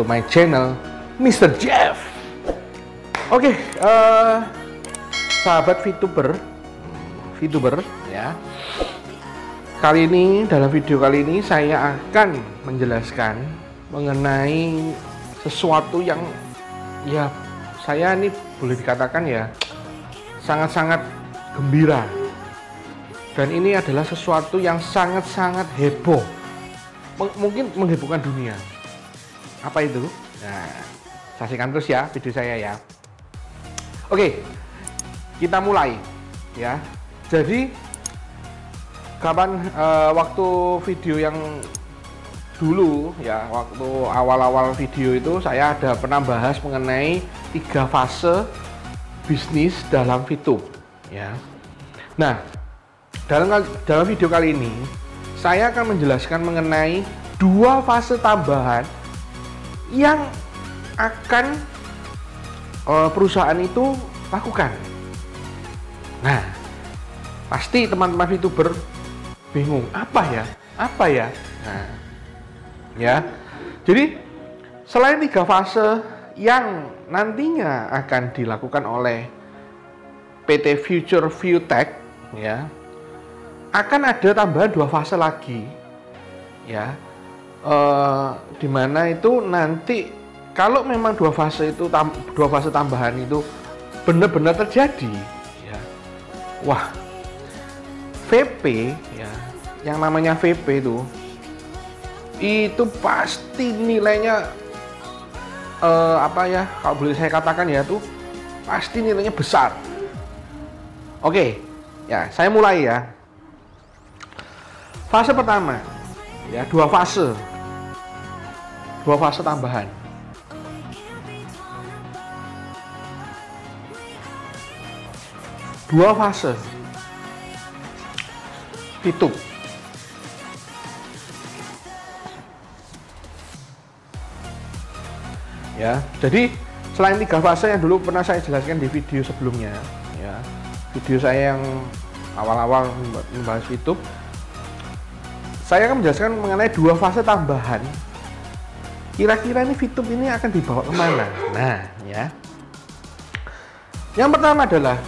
my channel Mr. Jeff. Oke, sahabat VTuber ya. Kali ini, dalam video kali ini saya akan menjelaskan mengenai sesuatu yang ya saya ini boleh dikatakan ya sangat-sangat gembira. Dan ini adalah sesuatu yang sangat-sangat heboh. Mungkin menghebohkan dunia. Apa itu? Nah, saksikan terus ya video saya ya. Oke, kita mulai ya. Jadi waktu video yang dulu ya, waktu awal-awal video itu saya ada pernah bahas mengenai 3 fase bisnis dalam VTube ya. Nah, dalam video kali ini saya akan menjelaskan mengenai 2 fase tambahan yang akan perusahaan itu lakukan. Nah, pasti teman-teman VTuber bingung, apa ya? Nah, ya. Jadi selain 3 fase yang nantinya akan dilakukan oleh PT Future View Tech ya, akan ada tambahan 2 fase lagi ya, dimana itu nanti kalau memang 2 fase tambahan itu benar-benar terjadi ya, wah, VP ya, yang namanya VP itu pasti nilainya kalau boleh saya katakan ya, tuh pasti nilainya besar. Oke ya, saya mulai ya. Fase pertama ya, 2 fase tambahan. Dua fase VTube. Ya, jadi selain 3 fase yang dulu pernah saya jelaskan di video sebelumnya ya, video saya yang awal-awal membahas VTube, saya akan menjelaskan mengenai 2 fase tambahan. Kira-kira ini VTube ini akan dibawa kemana? Nah ya, yang pertama adalah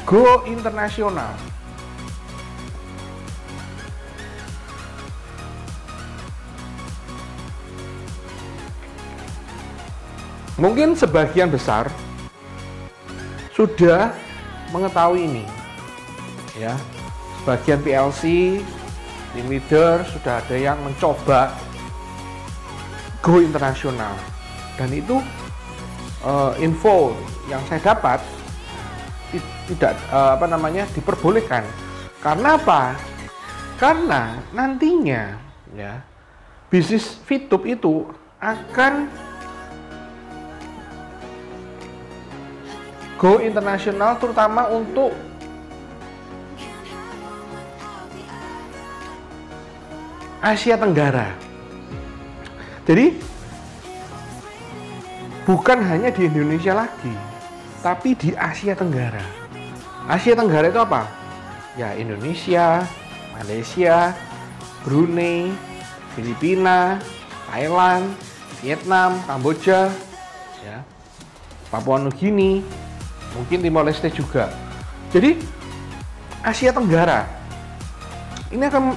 go internasional. Mungkin sebagian besar sudah mengetahui ini ya. Sebagian PLC, team leader sudah ada yang mencoba go internasional. Dan itu info yang saya dapat tidak diperbolehkan. Karena apa? Karena nantinya ya, bisnis VTube itu akan go internasional, terutama untuk Asia Tenggara. Jadi bukan hanya di Indonesia lagi, tapi di Asia Tenggara. Asia Tenggara itu apa? Ya, Indonesia, Malaysia, Brunei, Filipina, Thailand, Vietnam, Kamboja, ya, Papua Nugini, mungkin Timor Leste juga. Jadi Asia Tenggara ini akan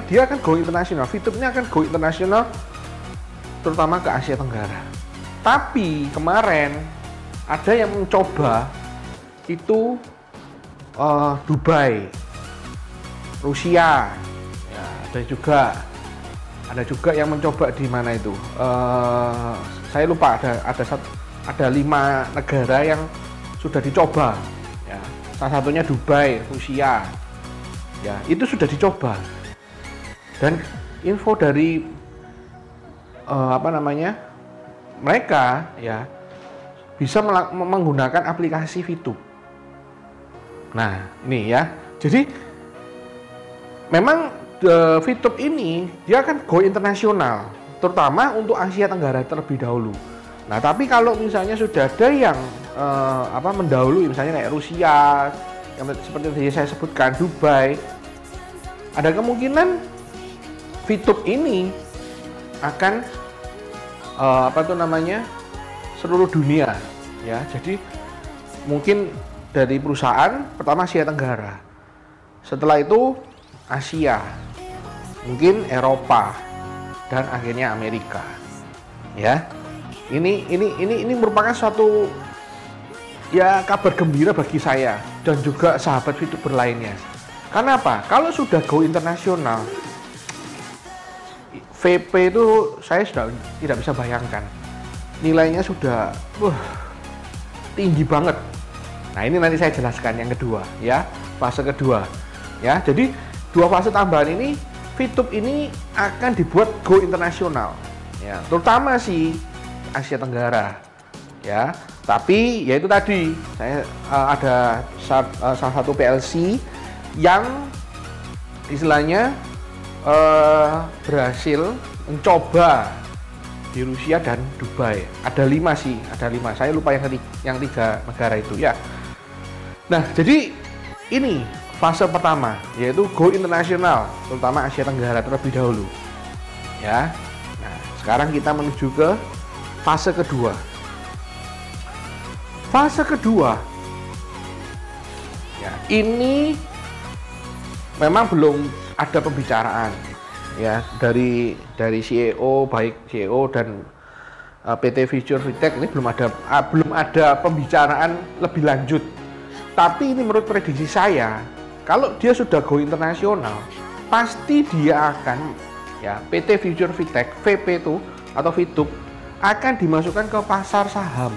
dia akan go internasional. VTube ini akan go internasional, terutama ke Asia Tenggara. Tapi kemarin ada yang mencoba itu Dubai, Rusia, ya, ada juga yang mencoba di mana itu, saya lupa, ada 5 negara yang sudah dicoba ya. Salah satunya Dubai, Rusia ya, itu sudah dicoba. Dan info dari mereka ya, bisa menggunakan aplikasi VTube. Nah, ini ya. Jadi memang VTube ini dia akan go internasional, terutama untuk Asia Tenggara terlebih dahulu. Nah, tapi kalau misalnya sudah ada yang mendahului, misalnya kayak Rusia, yang seperti yang saya sebutkan, Dubai, ada kemungkinan VTube ini akan seluruh dunia ya. Jadi mungkin dari perusahaan pertama Asia Tenggara, setelah itu Asia, mungkin Eropa, dan akhirnya Amerika ya. Ini merupakan suatu ya kabar gembira bagi saya dan juga sahabat VTuber lainnya. Karena apa? Kalau sudah go internasional, VP itu saya sudah tidak bisa bayangkan. Nilainya sudah tinggi banget. Nah, ini nanti saya jelaskan yang kedua ya, fase kedua. Ya, jadi dua fase tambahan ini VTube ini akan dibuat go internasional. Ya, terutama sih Asia Tenggara. Ya, tapi ya itu tadi saya ada salah satu PLC yang istilahnya berhasil mencoba di Rusia dan Dubai. Ada 5 sih, ada 5. Saya lupa yang 3 negara itu ya. Nah, jadi ini fase pertama yaitu go internasional, terutama Asia Tenggara terlebih dahulu. Ya. Nah, sekarang kita menuju ke fase kedua. Fase kedua, ya ini memang belum ada pembicaraan ya dari CEO, baik CEO dan PT Future Fitech ini belum ada pembicaraan lebih lanjut. Tapi ini menurut prediksi saya, kalau dia sudah go internasional, pasti dia akan ya PT Future Fitech VP itu atau VTube akan dimasukkan ke pasar saham.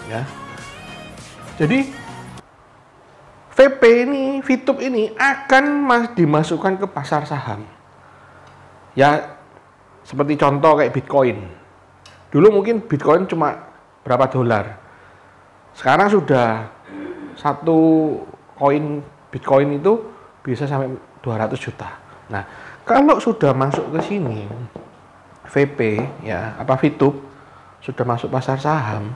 Ya. Jadi VP ini, VTube ini akan dimasukkan ke pasar saham. Ya, seperti contoh kayak Bitcoin. Dulu mungkin Bitcoin cuma berapa dolar. Sekarang sudah satu koin Bitcoin itu bisa sampai 200 juta. Nah, kalau sudah masuk ke sini VP ya, VTube sudah masuk pasar saham,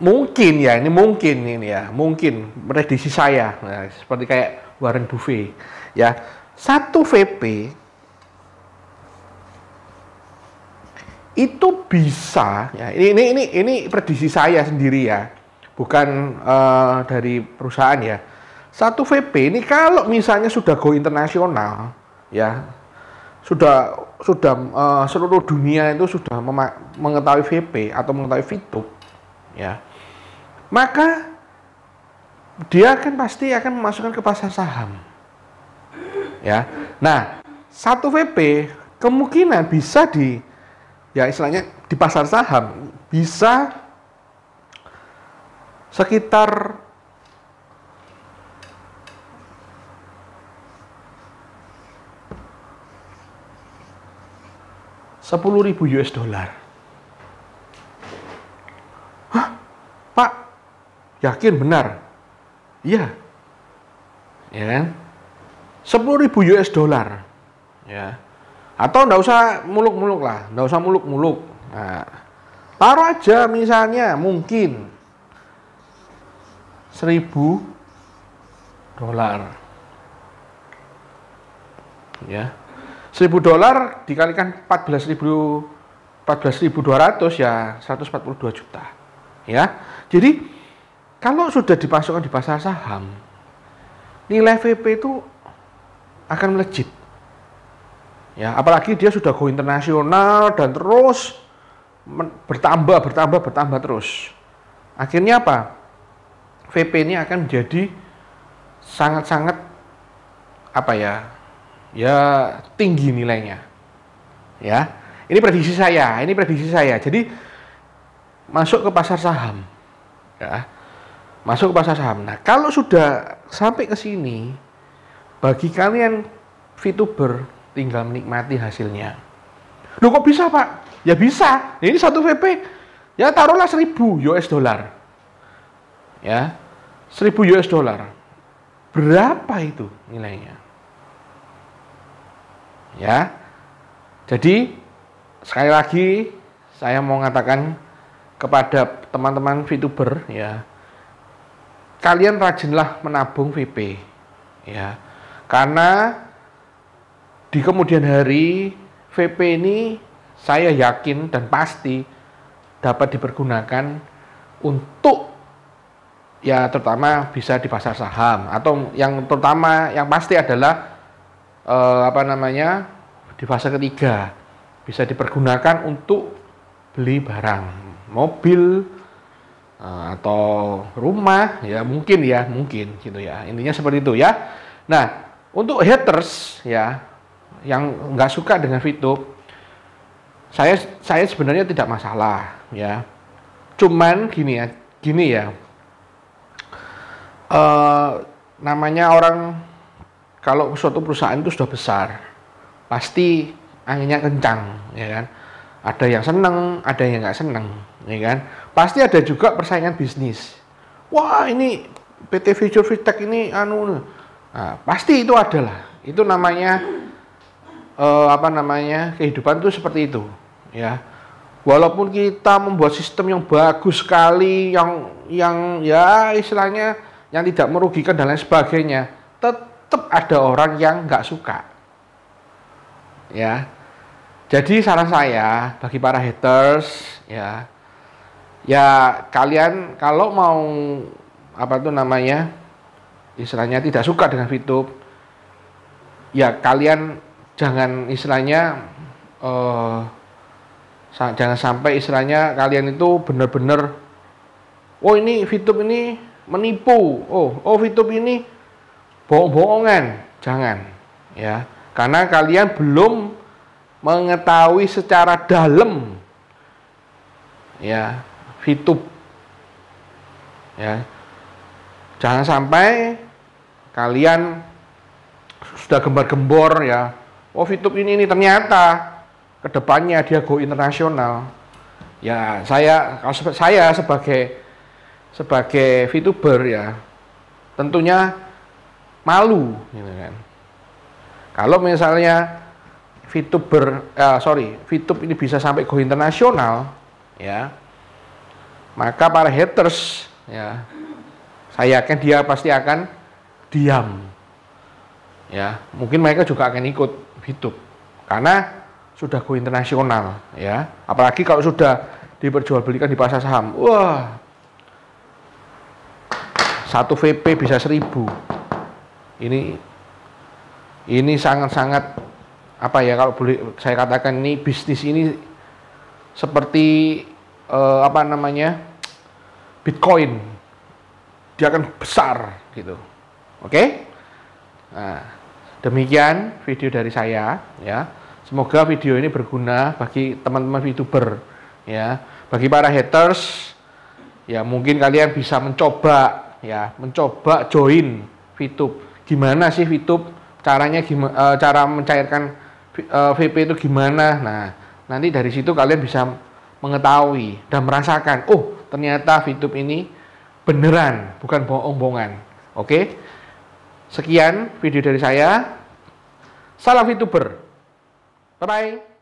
mungkin prediksi saya, nah, seperti kayak Warren Buffett ya, satu VP itu bisa ya, ini prediksi saya sendiri ya, bukan dari perusahaan ya. Satu VP ini kalau misalnya sudah go internasional ya, sudah seluruh dunia itu sudah mengetahui VP atau mengetahui VTube ya, maka dia pasti akan memasukkan ke pasar saham ya. Nah, satu VP kemungkinan bisa istilahnya di pasar saham bisa sekitar $10.000. Hah? Pak, yakin benar? Iya. Ya kan? $10.000 ya. Atau enggak usah muluk-muluk lah, enggak usah muluk-muluk. Nah, taruh aja misalnya mungkin $1.000 ya. $1.000 dikalikan 14.200 ya 142 juta ya. Jadi kalau sudah dimasukkan di pasar saham, nilai VP itu akan melejit ya, apalagi dia sudah go internasional dan terus bertambah terus. Akhirnya apa? VP ini akan menjadi sangat-sangat tinggi nilainya ya. Ini prediksi saya. Jadi masuk ke pasar saham ya, masuk ke pasar saham. Nah, kalau sudah sampai ke sini, bagi kalian VTuber tinggal menikmati hasilnya. Loh, kok bisa, Pak? Ya bisa. Ini satu VP ya, taruhlah $1.000 ya, $1.000. Berapa itu nilainya ya? Jadi sekali lagi saya mau mengatakan kepada teman-teman VTuber ya, kalian rajinlah menabung VP, ya, karena di kemudian hari VP ini saya yakin dan pasti dapat dipergunakan untuk, ya, terutama bisa di pasar saham, atau yang terutama yang pasti adalah di fase ketiga bisa dipergunakan untuk beli barang, mobil, atau rumah, ya mungkin gitu ya, intinya seperti itu ya. Nah, untuk haters ya yang nggak suka dengan VTube, saya sebenarnya tidak masalah ya, cuman gini ya, namanya orang kalau suatu perusahaan itu sudah besar pasti anginnya kencang, ya kan. Ada yang seneng, ada yang nggak seneng, ya kan. Pasti ada juga persaingan bisnis. Wah, ini PT Future Fitech ini nah, pasti itu adalah. Itu namanya kehidupan itu seperti itu, ya. Walaupun kita membuat sistem yang bagus sekali, yang ya istilahnya yang tidak merugikan dan lain sebagainya, tetap ada orang yang nggak suka, ya. Jadi saran saya bagi para haters, ya kalian kalau mau istilahnya tidak suka dengan VTube, ya kalian jangan istilahnya jangan sampai istilahnya kalian itu benar-benar, oh ini VTube ini menipu, oh VTube ini bohong-bohongan, jangan, ya, karena kalian belum mengetahui secara dalam, ya, VTube, ya. Jangan sampai kalian sudah gembar-gembor, ya, oh VTube ini ternyata kedepannya dia go internasional. Ya, saya sebagai VTuber, ya, tentunya malu, gitu kan. Kalau misalnya VTube ini bisa sampai go internasional, ya, maka para haters, ya, saya yakin dia pasti akan diam, ya. Mungkin mereka juga akan ikut VTube karena sudah go internasional, ya. Apalagi kalau sudah diperjualbelikan di pasar saham, wah, 1 VP bisa 1000. Ini sangat-sangat kalau boleh saya katakan, ini bisnis ini seperti Bitcoin, dia akan besar gitu. Oke? Nah, demikian video dari saya, ya. Semoga video ini berguna bagi teman-teman VTuber, ya. Bagi para haters, ya mungkin kalian bisa mencoba join VTube. Gimana sih VTube? Caranya gimana? Cara mencairkan VP itu gimana? Nah, nanti dari situ kalian bisa mengetahui dan merasakan, oh ternyata VTube ini beneran, bukan bohong-bohongan. Oke? Sekian video dari saya. Salam VTuber. Bye-bye.